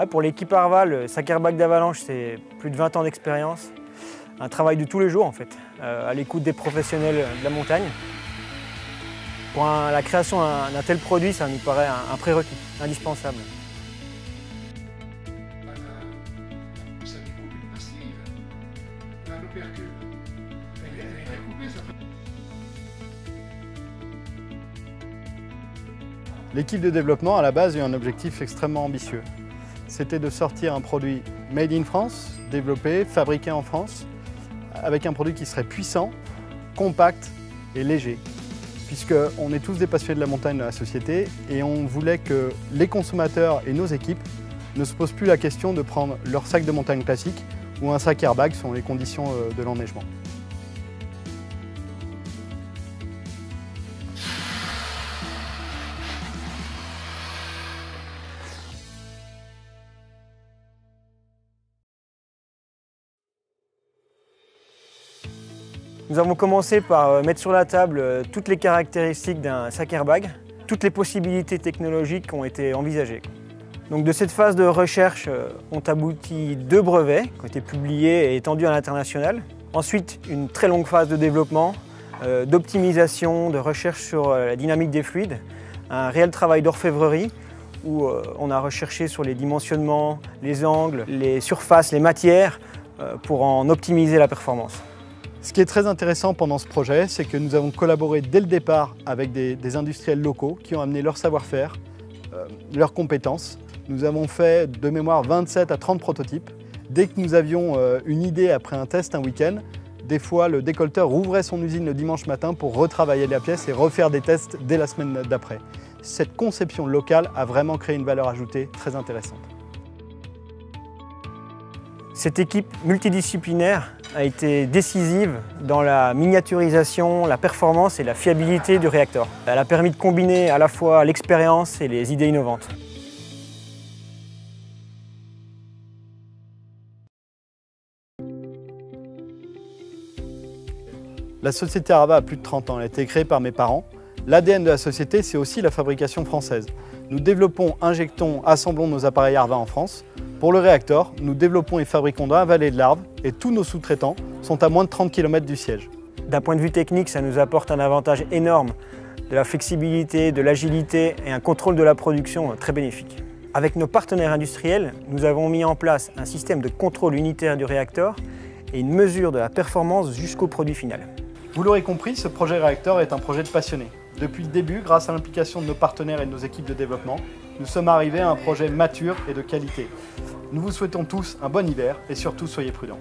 Pour l'équipe Arval, le sac airbag d'avalanche, c'est plus de 20 ans d'expérience. Un travail de tous les jours en fait, à l'écoute des professionnels de la montagne. Pour la création d'un tel produit, ça nous paraît un prérequis, indispensable. L'équipe de développement, à la base, a eu un objectif extrêmement ambitieux. C'était de sortir un produit made in France, développé, fabriqué en France, avec un produit qui serait puissant, compact et léger. Puisqu'on est tous des passionnés de la montagne dans la société et on voulait que les consommateurs et nos équipes ne se posent plus la question de prendre leur sac de montagne classique ou un sac airbag selon les conditions de l'enneigement. Nous avons commencé par mettre sur la table toutes les caractéristiques d'un sac airbag, toutes les possibilités technologiques ont été envisagées. Donc de cette phase de recherche ont abouti 2 brevets qui ont été publiés et étendus à l'international. Ensuite, une très longue phase de développement, d'optimisation, de recherche sur la dynamique des fluides, un réel travail d'orfèvrerie où on a recherché sur les dimensionnements, les angles, les surfaces, les matières pour en optimiser la performance. Ce qui est très intéressant pendant ce projet, c'est que nous avons collaboré dès le départ avec des industriels locaux qui ont amené leur savoir-faire, leurs compétences. Nous avons fait de mémoire 27 à 30 prototypes. Dès que nous avions une idée après un test un week-end, des fois le décolleteur rouvrait son usine le dimanche matin pour retravailler la pièce et refaire des tests dès la semaine d'après. Cette conception locale a vraiment créé une valeur ajoutée très intéressante. Cette équipe multidisciplinaire a été décisive dans la miniaturisation, la performance et la fiabilité du réacteur. Elle a permis de combiner à la fois l'expérience et les idées innovantes. La société Arva a plus de 30 ans, elle a été créée par mes parents. L'ADN de la société, c'est aussi la fabrication française. Nous développons, injectons, assemblons nos appareils Arva en France. Pour le réacteur, nous développons et fabriquons dans la vallée de l'Arve et tous nos sous-traitants sont à moins de 30 km du siège. D'un point de vue technique, ça nous apporte un avantage énorme, de la flexibilité, de l'agilité et un contrôle de la production très bénéfique. Avec nos partenaires industriels, nous avons mis en place un système de contrôle unitaire du réacteur et une mesure de la performance jusqu'au produit final. Vous l'aurez compris, ce projet réacteur est un projet de passionné. Depuis le début, grâce à l'implication de nos partenaires et de nos équipes de développement, nous sommes arrivés à un projet mature et de qualité. Nous vous souhaitons tous un bon hiver et surtout soyez prudents.